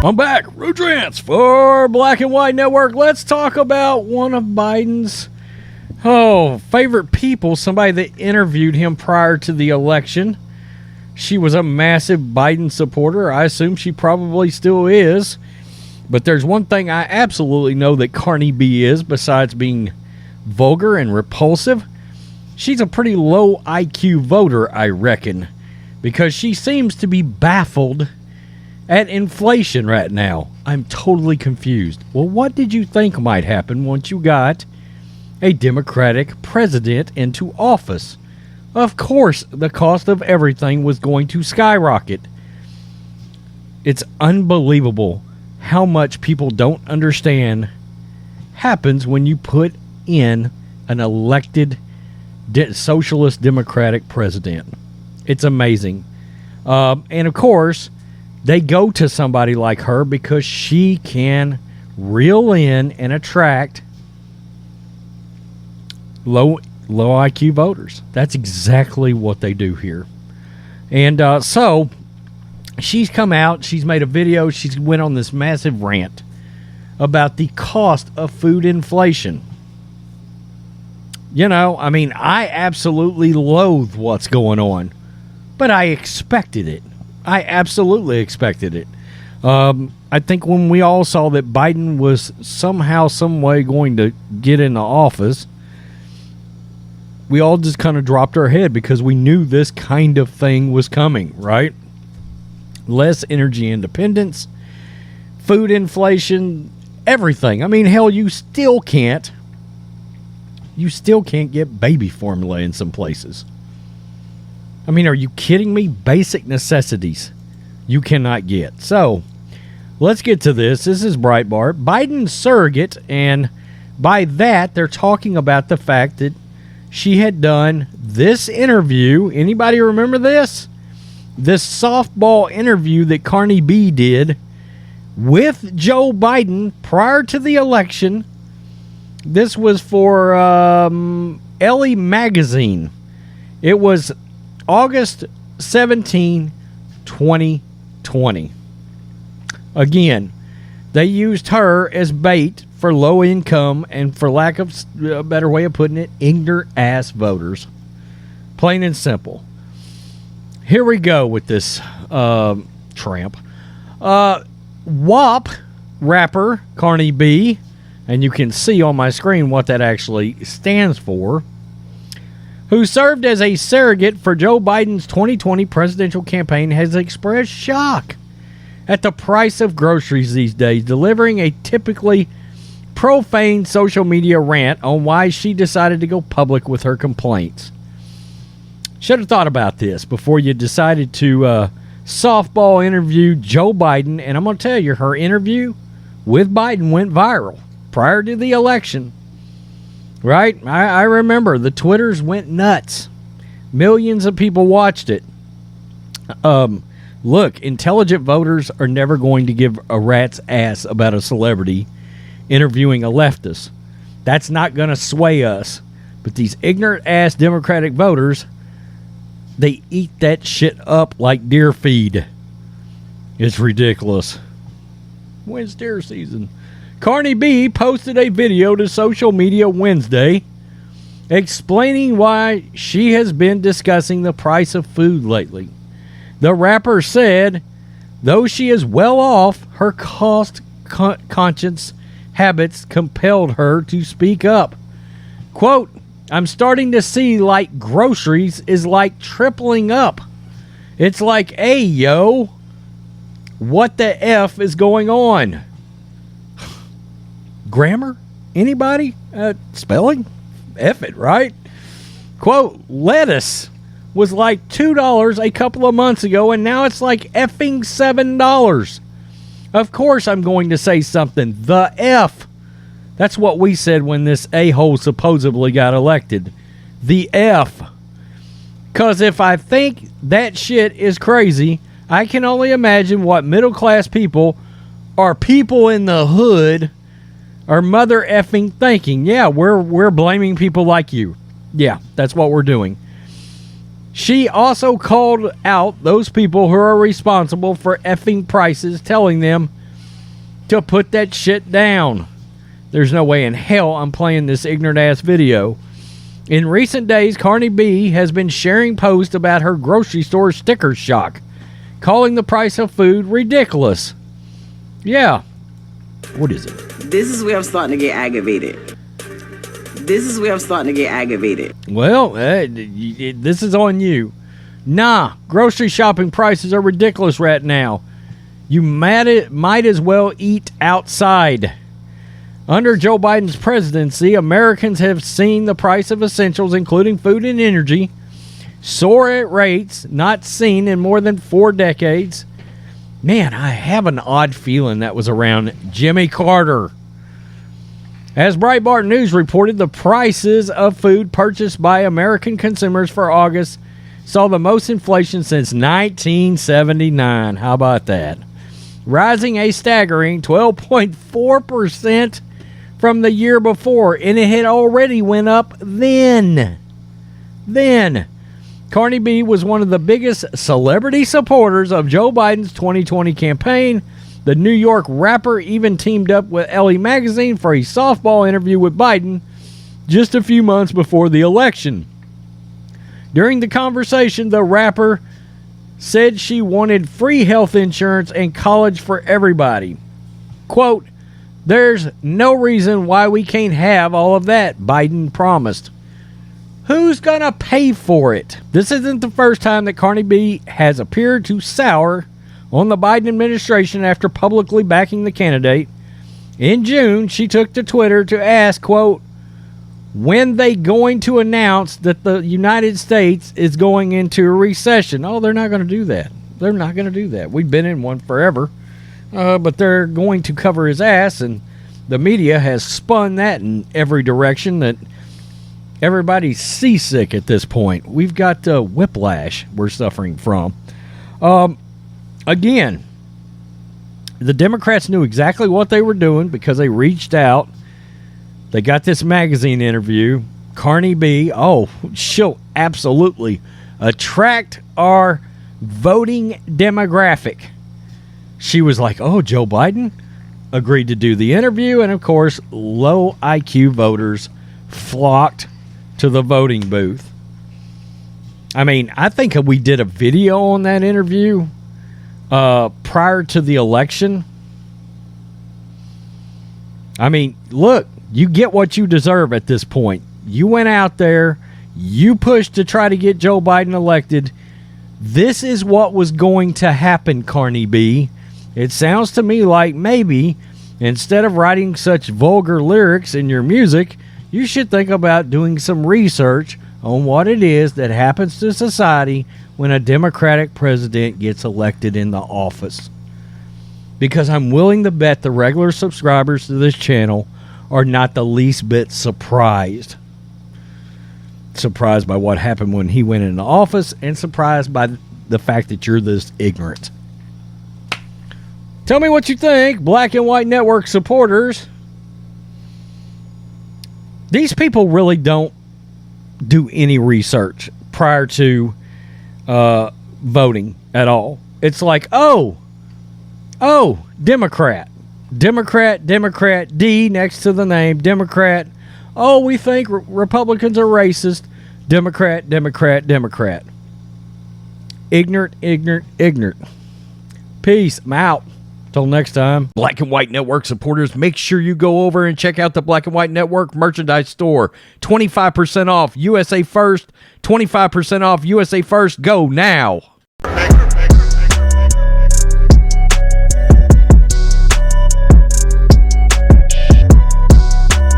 I'm back. Rudrance for Black and White Network. Let's talk about one of Biden's favorite people, somebody that interviewed him prior to the election. She was a massive Biden supporter. I assume she probably still is. But there's one thing I absolutely know that Cardi B is, besides being vulgar and repulsive. She's a pretty low IQ voter, I reckon, because she seems to be baffled at inflation right now. I'm totally confused. Well, what did you think might happen once you got a Democratic president into office? Of course, the cost of everything was going to skyrocket. It's unbelievable how much people don't understand happens when you put in an elected socialist democratic president. It's amazing. And of course, they go to somebody like her because she can reel in and attract low IQ voters. That's exactly what they do here. And so she's come out, she's made a video, she's went on this massive rant about the cost of food inflation. You know, I mean, I absolutely loathe what's going on, but I expected it. I absolutely expected it. I think when we all saw that Biden was somehow, some way going to get into office, we all just kind of dropped our head because we knew this kind of thing was coming, right? Less energy independence, food inflation, everything. I mean, hell, you still can't get baby formula in some places. I mean, are you kidding me? Basic necessities you cannot get. So, let's get to this. This is Breitbart. Biden's surrogate, and by that, they're talking about the fact that she had done this interview. Anybody remember this? This softball interview that Cardi B did with Joe Biden prior to the election. This was for Elle magazine. It was August 17, 2020. Again, they used her as bait for low income and, for lack of a better way of putting it, ignorant ass voters. Plain and simple. Here we go with this tramp. WAP rapper Cardi B, and you can see on my screen what that actually stands for, who served as a surrogate for Joe Biden's 2020 presidential campaign, has expressed shock at the price of groceries these days, delivering a typically profane social media rant on why she decided to go public with her complaints. Should have thought about this before you decided to softball interview Joe Biden. And I'm going to tell you, her interview with Biden went viral prior to the election. Right? I remember the Twitters went nuts. Millions of people watched it. Look, intelligent voters are never going to give a rat's ass about a celebrity interviewing a leftist. That's not going to sway us. But these ignorant ass Democratic voters, they eat that shit up like deer feed. It's ridiculous. When's deer season? Cardi B posted a video to social media Wednesday explaining why she has been discussing the price of food lately. The rapper said, though she is well off, her cost-conscious habits compelled her to speak up. Quote, I'm starting to see like groceries is like tripling up. It's like, hey, yo, what the F is going on? Grammar? Anybody? Spelling? F it, right? Quote, lettuce was like $2 a couple of months ago, and now it's like effing $7. Of course I'm going to say something. The F. That's what we said when this a-hole supposedly got elected. The F. Because if I think that shit is crazy, I can only imagine what middle-class people or people in the hood are mother effing thinking. Yeah, we're blaming people like you. Yeah, that's what we're doing. She also called out those people who are responsible for effing prices, telling them to put that shit down. There's no way in hell I'm playing this ignorant ass video. In recent days, Cardi B has been sharing posts about her grocery store sticker shock, calling the price of food ridiculous. Yeah. What is it? This is where I'm starting to get aggravated. Well, this is on you. Nah, grocery shopping prices are ridiculous right now. You might as well eat outside. Under Joe Biden's presidency, Americans have seen the price of essentials, including food and energy, soar at rates not seen in more than 4 decades. Man, I have an odd feeling that was around Jimmy Carter. As Breitbart News reported, the prices of food purchased by American consumers for August saw the most inflation since 1979. How about that? Rising a staggering 12.4% from the year before, and it had already went up then. Cardi B was one of the biggest celebrity supporters of Joe Biden's 2020 campaign. The New York rapper even teamed up with Elle magazine for a softball interview with Biden just a few months before the election. During the conversation, the rapper said she wanted free health insurance and college for everybody. Quote, "There's no reason why we can't have all of that," Biden promised. Who's gonna pay for it? This isn't the first time that Cardi B has appeared to sour on the Biden administration after publicly backing the candidate. In June, she took to Twitter to ask, quote, when they going to announce that the United States is going into a recession? Oh, they're not going to do that. They're not going to do that. We've been in one forever. But they're going to cover his ass, and the media has spun that in every direction that everybody's seasick at this point. We've got whiplash we're suffering from. Again, the Democrats knew exactly what they were doing because they reached out. They got this magazine interview. Cardi B, she'll absolutely attract our voting demographic. She was like, Joe Biden agreed to do the interview. And, of course, low IQ voters flocked to the voting booth. I mean, I think we did a video on that interview prior to the election. I mean, look, you get what you deserve at this point. You went out there, you pushed to try to get Joe Biden elected. This is what was going to happen, Cardi B. It sounds to me like maybe instead of writing such vulgar lyrics in your music, you should think about doing some research on what it is that happens to society when a Democratic president gets elected in the office. Because I'm willing to bet the regular subscribers to this channel are not the least bit surprised. Surprised by what happened when he went into office, and surprised by the fact that you're this ignorant. Tell me what you think, Black and White Network supporters. These people really don't do any research prior to voting at all. It's like, Democrat, D next to the name, Democrat. Oh, we think Republicans are racist. Democrat. Ignorant. Peace. I'm out. Till next time. Black and White Network supporters, make sure you go over and check out the Black and White Network merchandise store. 25% off USA First. 25% off USA First. Go now.